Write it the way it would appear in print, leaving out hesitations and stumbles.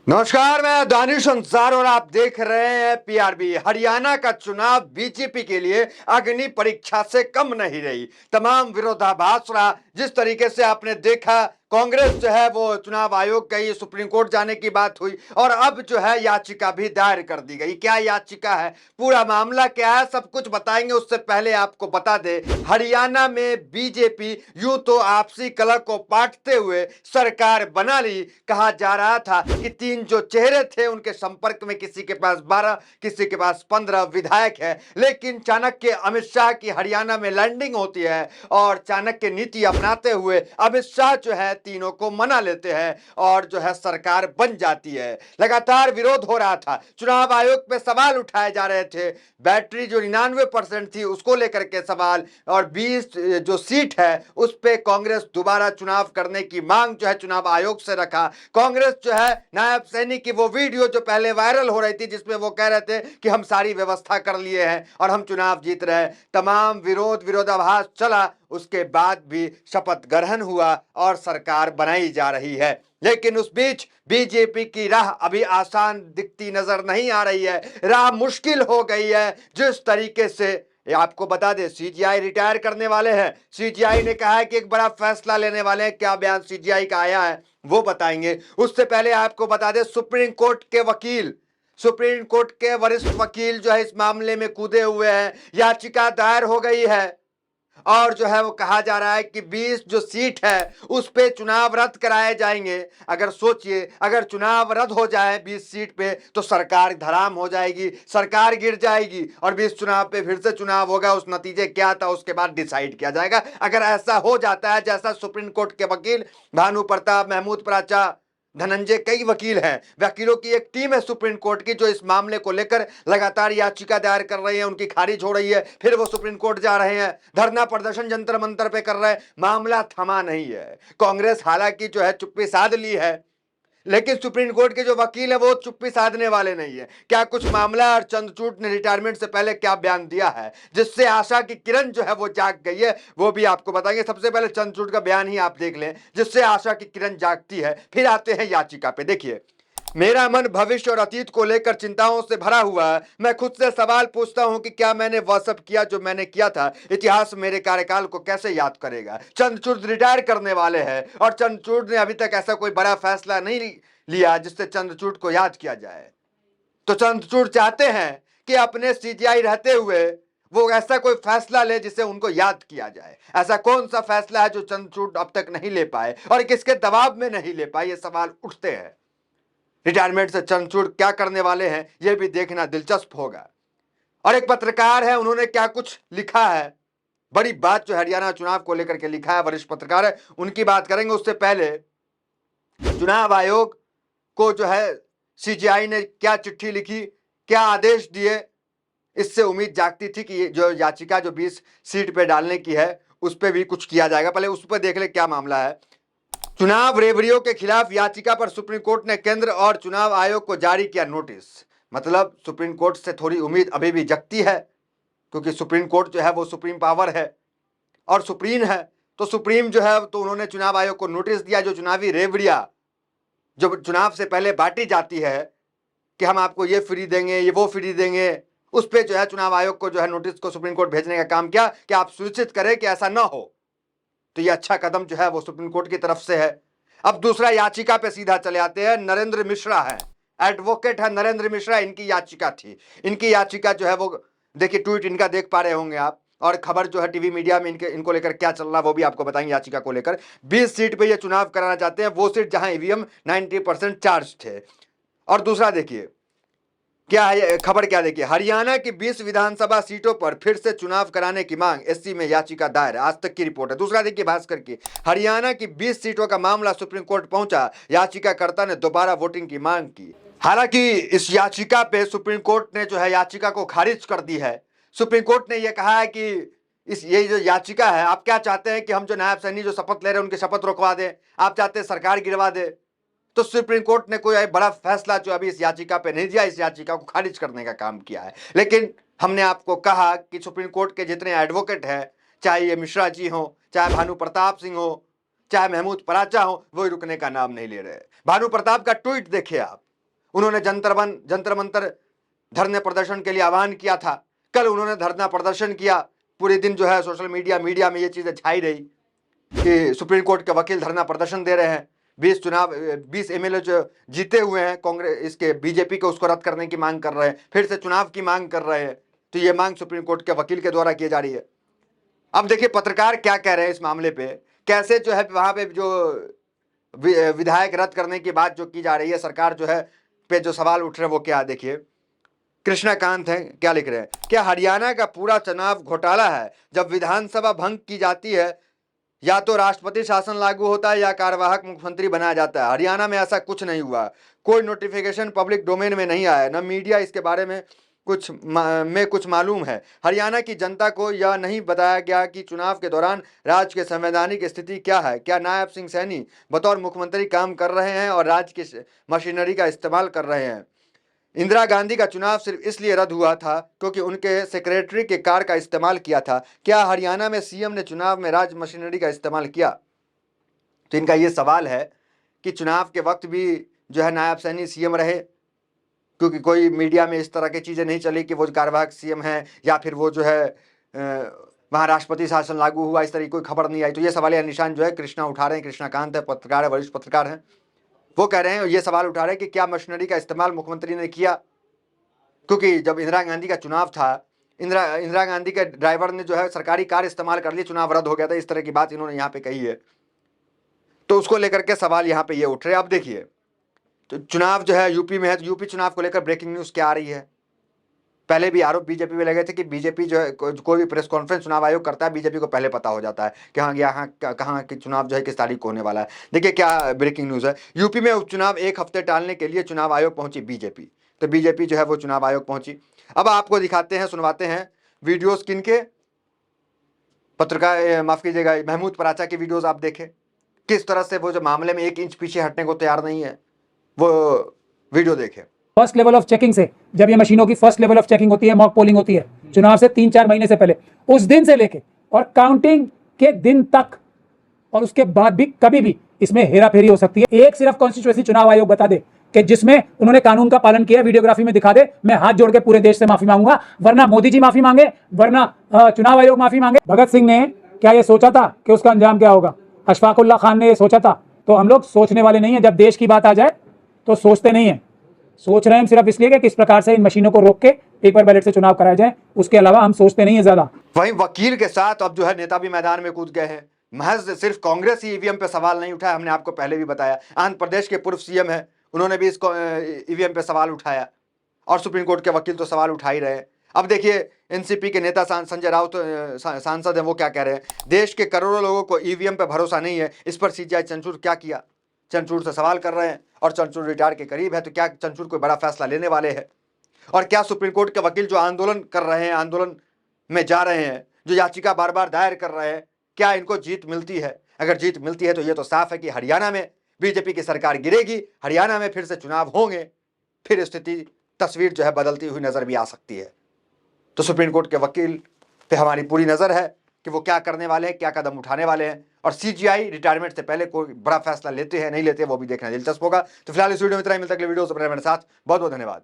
नमस्कार, मैं दानिश अंसार और आप देख रहे हैं पीआरबी। हरियाणा का चुनाव बीजेपी के लिए अग्नि परीक्षा से कम नहीं रही। तमाम विरोधाभास रहा। जिस तरीके से आपने देखा, कांग्रेस जो है वो चुनाव आयोग गई, सुप्रीम कोर्ट जाने की बात हुई और अब जो है याचिका भी दायर कर दी गई। क्या याचिका है, पूरा मामला क्या है, सब कुछ बताएंगे। उससे पहले आपको बता दे, हरियाणा में बीजेपी यूं तो आपसी कलह को पाटते हुए सरकार बना ली। कहा जा रहा था कि तीन जो चेहरे थे उनके संपर्क में किसी के पास 12, किसी के पास 15 विधायक है, लेकिन चाणक्य अमित शाह की हरियाणा में लैंडिंग होती है और चाणक्य नीति अपनाते हुए अमित शाह जो है तीनों को मना लेते हैं और जो है सरकार बन जाती है। लगातार विरोध हो रहा था, चुनाव आयोग पे सवाल उठाए जा रहे थे। बैटरी जो 99% थी उसको लेकर के सवाल, और 20 जो सीट है उस पे कांग्रेस दोबारा चुनाव करने की मांग जो है चुनाव आयोग से रखा। कांग्रेस जो है नायब सैनी की वो वीडियो जो पहले वायरल हो रही थी जिसमें वो कह रहे थे कि हम सारी व्यवस्था कर लिए हैं और हम चुनाव जीत रहे हैं, तमाम विरोधाभास चला। उसके बाद भी शपथ ग्रहण हुआ और सरकार बनाई जा रही है। लेकिन उस बीच बीजेपी की राह अभी आसान दिखती नजर नहीं आ रही है, राह मुश्किल हो गई है। जिस तरीके से आपको बता दें, सीजीआई रिटायर करने वाले हैं। सीजीआई ने कहा है कि एक बड़ा फैसला लेने वाले हैं। क्या बयान सीजीआई का आया है वो बताएंगे। उससे पहले आपको बता दें, सुप्रीम कोर्ट के वरिष्ठ वकील जो है इस मामले में कूदे हुए हैं। याचिका दायर हो गई है और जो है वो कहा जा रहा है कि 20 जो सीट है उस पे चुनाव रद्द कराए जाएंगे। अगर सोचिए, अगर चुनाव रद्द हो जाए 20 सीट पे तो सरकार धराम हो जाएगी, सरकार गिर जाएगी और 20 चुनाव पे फिर से चुनाव होगा। उस नतीजे क्या था उसके बाद डिसाइड किया जाएगा। अगर ऐसा हो जाता है, जैसा सुप्रीम कोर्ट के वकील भानु प्रताप, महमूद पराचा, धनंजय, कई वकील हैं, वकीलों की एक टीम है सुप्रीम कोर्ट की जो इस मामले को लेकर लगातार याचिका दायर कर रही है, उनकी खारिज हो रही है, फिर वो सुप्रीम कोर्ट जा रहे हैं, धरना प्रदर्शन जंतर मंतर पे कर रहे हैं। मामला थमा नहीं है। कांग्रेस हालांकि जो है चुप्पी साध ली है, लेकिन सुप्रीम कोर्ट के जो वकील है वो चुप्पी साधने वाले नहीं है। क्या कुछ मामला, और चंद्रचूड़ ने रिटायरमेंट से पहले क्या बयान दिया है जिससे आशा की किरण जो है वो जाग गई है, वो भी आपको बताएंगे। सबसे पहले चंद्रचूड़ का बयान ही आप देख लें जिससे आशा की किरण जागती है, फिर आते हैं याचिका पे। देखिए, मेरा मन भविष्य और अतीत को लेकर चिंताओं से भरा हुआ है। मैं खुद से सवाल पूछता हूं कि क्या मैंने वह सब किया जो मैंने किया था। इतिहास मेरे कार्यकाल को कैसे याद करेगा। चंद्रचूड़ रिटायर करने वाले हैं और चंद्रचूड़ ने अभी तक ऐसा कोई बड़ा फैसला नहीं लिया जिससे चंद्रचूड़ को याद किया जाए। तो चंद्रचूड़ चाहते हैं कि अपने सीजीआई रहते हुए वो ऐसा कोई फैसला ले जिसे उनको याद किया जाए। ऐसा कौन सा फैसला है जो चंद्रचूड़ अब तक नहीं ले पाए और किसके दबाव में नहीं ले पाए, ये सवाल उठते हैं। रिटायरमेंट से चंद्रचूड़ क्या करने वाले हैं यह भी देखना दिलचस्प होगा। और एक पत्रकार है, उन्होंने क्या कुछ लिखा है, बड़ी बात जो हरियाणा चुनाव को लेकर के लिखा है, वरिष्ठ पत्रकार है, उनकी बात करेंगे। उससे पहले चुनाव आयोग को जो है सीजीआई ने क्या चिट्ठी लिखी, क्या आदेश दिए, इससे उम्मीद जागती थी कि जो याचिका जो 20 सीट पे डालने की है उस पर भी कुछ किया जाएगा। पहले उस पर देख ले क्या मामला है। चुनाव रेवड़ियों के खिलाफ याचिका पर सुप्रीम कोर्ट ने केंद्र और चुनाव आयोग को जारी किया नोटिस। मतलब सुप्रीम कोर्ट से थोड़ी उम्मीद अभी भी जगती है, क्योंकि सुप्रीम कोर्ट जो है वो सुप्रीम पावर है और सुप्रीम है। तो सुप्रीम जो है तो उन्होंने चुनाव आयोग को नोटिस दिया। जो चुनावी रेवड़ियां जो चुनाव से पहले बांटी जाती है कि हम आपको ये फ्री देंगे, ये वो फ्री देंगे, उस पर जो है चुनाव आयोग को जो है नोटिस को सुप्रीम कोर्ट भेजने का काम किया कि आप सुनिश्चित करें कि ऐसा ना हो। तो ये अच्छा कदम जो है वो सुप्रीम कोर्ट की तरफ से है। अब दूसरा याचिका पे सीधा चले आते हैं। नरेंद्र मिश्रा है, एडवोकेट है नरेंद्र मिश्रा, इनकी याचिका थी। इनकी याचिका जो है वो देखिए, ट्वीट इनका देख पा रहे होंगे आप, और खबर जो है टीवी मीडिया में इनको लेकर क्या चल रहा है वो भी आपको बताएंगे। याचिका को लेकर 20 सीट पे ये चुनाव कराना चाहते हैं, वो सीट जहां ईवीएम 90% चार्ज थे। और दूसरा देखिए क्या है खबर, क्या देखिए, हरियाणा की 20 विधानसभा सीटों पर फिर से चुनाव कराने की मांग, एससी में याचिका दायर, आज तक की रिपोर्ट है। दूसरा देखिए भास्कर की, हरियाणा की 20 सीटों का मामला सुप्रीम कोर्ट पहुंचा, याचिकाकर्ता ने दोबारा वोटिंग की मांग की। हालांकि इस याचिका पे सुप्रीम कोर्ट ने जो है याचिका को खारिज कर दी है। सुप्रीम कोर्ट ने यह कहा है कि ये जो याचिका है, आप क्या चाहते हैं कि हम जो नायब सैनी जो शपथ ले रहे हैं उनकी शपथ रुकवा दें, आप चाहते हैं सरकार गिरवा दे। तो सुप्रीम कोर्ट ने कोई बड़ा फैसला जो अभी इस याचिका पे नहीं दिया, इस याचिका को खारिज करने का काम किया है। लेकिन हमने आपको कहा कि सुप्रीम कोर्ट के जितने एडवोकेट हैं, चाहे ये मिश्रा जी हो, चाहे भानु प्रताप सिंह हो, चाहे महमूद पराचा हो, वो रुकने का नाम नहीं ले रहे। भानु प्रताप का ट्वीट देखिए आप, उन्होंने जंतर मंतर धरने प्रदर्शन के लिए आह्वान किया था। कल उन्होंने धरना प्रदर्शन किया, पूरे दिन जो है सोशल मीडिया में ये चीजें छाई रही कि सुप्रीम कोर्ट के वकील धरना प्रदर्शन दे रहे हैं। 20 एमएलए जो जीते हुए हैं कांग्रेस इसके बीजेपी को, उसको रद्द करने की मांग कर रहे हैं, फिर से चुनाव की मांग कर रहे हैं। तो ये मांग सुप्रीम कोर्ट के वकील के द्वारा की जा रही है। अब देखिए पत्रकार क्या कह रहे हैं इस मामले पे, कैसे जो है वहां पे जो विधायक रद्द करने की बात जो की जा रही है, सरकार जो है पे जो सवाल उठ रहे हैं वो क्या, देखिए कृष्णाकांत है क्या लिख रहे हैं। क्या हरियाणा का पूरा चुनाव घोटाला है? जब विधानसभा भंग की जाती है या तो राष्ट्रपति शासन लागू होता है या कार्यवाहक मुख्यमंत्री बनाया जाता है। हरियाणा में ऐसा कुछ नहीं हुआ, कोई नोटिफिकेशन पब्लिक डोमेन में नहीं आया, न मीडिया इसके बारे में कुछ मालूम है। हरियाणा की जनता को यह नहीं बताया गया कि चुनाव के दौरान राज्य के संवैधानिक स्थिति क्या है। क्या नायब सिंह सैनी बतौर मुख्यमंत्री काम कर रहे हैं और राज्य की मशीनरी का इस्तेमाल कर रहे हैं? इंदिरा गांधी का चुनाव सिर्फ इसलिए रद्द हुआ था क्योंकि उनके सेक्रेटरी के कार का इस्तेमाल किया था। क्या हरियाणा में सीएम ने चुनाव में राज्य मशीनरी का इस्तेमाल किया? तो इनका ये सवाल है कि चुनाव के वक्त भी जो है नायब सैनी सीएम रहे, क्योंकि कोई मीडिया में इस तरह की चीजें नहीं चली कि वो कार्यवाहक सीएम है या फिर वो जो है वहां राष्ट्रपति शासन लागू हुआ, इस तरह की कोई खबर नहीं आई। तो ये सवाल या निशान जो है कृष्णा उठा रहे हैं। कृष्णाकांत है, पत्रकार है, वरिष्ठ पत्रकार हैं, वो कह रहे हैं, ये सवाल उठा रहे हैं कि क्या मशीनरी का इस्तेमाल मुख्यमंत्री ने किया? क्योंकि जब इंदिरा गांधी का चुनाव था, इंदिरा गांधी के ड्राइवर ने जो है सरकारी कार इस्तेमाल कर लिया, चुनाव रद्द हो गया था, इस तरह की बात इन्होंने यहाँ पे कही है। तो उसको लेकर के सवाल यहाँ पे ये उठ रहे हैं। अब देखिए तो चुनाव जो है यूपी में है, तो यूपी चुनाव को लेकर ब्रेकिंग न्यूज क्या आ रही है। पहले भी आरोप बीजेपी में लगे थे कि बीजेपी जो है कोई भी प्रेस कॉन्फ्रेंस चुनाव आयोग करता है, बीजेपी को पहले पता हो जाता है कि हाँ यहाँ कहाँ की चुनाव जो है किस तारीख को होने वाला है। देखिए क्या ब्रेकिंग न्यूज है। यूपी में उपचुनाव एक हफ्ते टालने के लिए चुनाव आयोग पहुंची बीजेपी। तो बीजेपी जो है वो चुनाव आयोग पहुंची। अब आपको दिखाते हैं, सुनवाते हैं वीडियोज किनके, पत्रकार माफ कीजिएगा महमूद पराचा की वीडियोज आप देखें, किस तरह से वो जो मामले में 1 इंच पीछे हटने को तैयार नहीं है, वो वीडियो देखें। फर्स्ट लेवल ऑफ चेकिंग से, जब ये मशीनों की फर्स्ट लेवल ऑफ चेकिंग होती है, मॉक पोलिंग होती है चुनाव से 3-4 महीने से पहले, उस दिन से लेके और काउंटिंग के दिन तक और उसके बाद भी कभी भी इसमें हेराफेरी हो सकती है। एक सिर्फ कॉन्स्टिट्यूएंसी चुनाव आयोग बता दे कि जिसमें उन्होंने कानून का पालन किया, वीडियोग्राफी में दिखा दे, मैं हाथ जोड़ के पूरे देश से माफी मांगूंगा, वरना मोदी जी माफी मांगे, वरना चुनाव आयोग माफी मांगे। भगत सिंह ने क्या ये सोचा था कि उसका अंजाम क्या होगा? अशफाकुल्ला खान ने ये सोचा था? तो हम लोग सोचने वाले नहीं है। जब देश की बात आ जाए तो सोचते नहीं है, सोच रहे हैं हम सिर्फ इसलिए कि किस प्रकार से इन मशीनों को रोक के पेपर बैलेट से चुनाव कराया जाए, उसके अलावा हम सोचते नहीं है ज्यादा। वहीं वकील के साथ अब जो है नेता भी मैदान में कूद गए हैं। महज सिर्फ कांग्रेस ही ईवीएम पे सवाल नहीं उठाया, हमने आपको पहले भी बताया, आंध्र प्रदेश के पूर्व सीएम है, उन्होंने भी इसको ईवीएम पे सवाल उठाया और सुप्रीम कोर्ट के वकील तो सवाल उठा ही रहे हैं। अब देखिए एनसीपी के नेता संजय राउत सांसद हैं, वो क्या कह रहे हैं। देश के करोड़ों लोगों को ईवीएम पे भरोसा नहीं है, इस पर सीजीआई चंचूर क्या किया? चंचूर से सवाल कर रहे हैं और चंचूर रिटायर के करीब है, तो क्या चंचूर कोई बड़ा फैसला लेने वाले हैं? और क्या सुप्रीम कोर्ट के वकील जो आंदोलन कर रहे हैं, आंदोलन में जा रहे हैं, जो याचिका बार बार दायर कर रहे हैं, क्या इनको जीत मिलती है? अगर जीत मिलती है तो ये तो साफ है कि हरियाणा में बीजेपी की सरकार गिरेगी, हरियाणा में फिर से चुनाव होंगे, फिर स्थिति तस्वीर जो है बदलती हुई नजर भी आ सकती है। तो सुप्रीम कोर्ट के वकील पे हमारी पूरी नजर है कि वो क्या करने वाले हैं, क्या कदम उठाने वाले हैं, और सीजीआई रिटायरमेंट से पहले कोई बड़ा फैसला लेते हैं नहीं लेते वो भी देखना दिलचस्प होगा। तो फिलहाल इस वीडियो में इतना ही, मिलता है अगले वीडियो से। मेरे साथ बहुत बहुत धन्यवाद।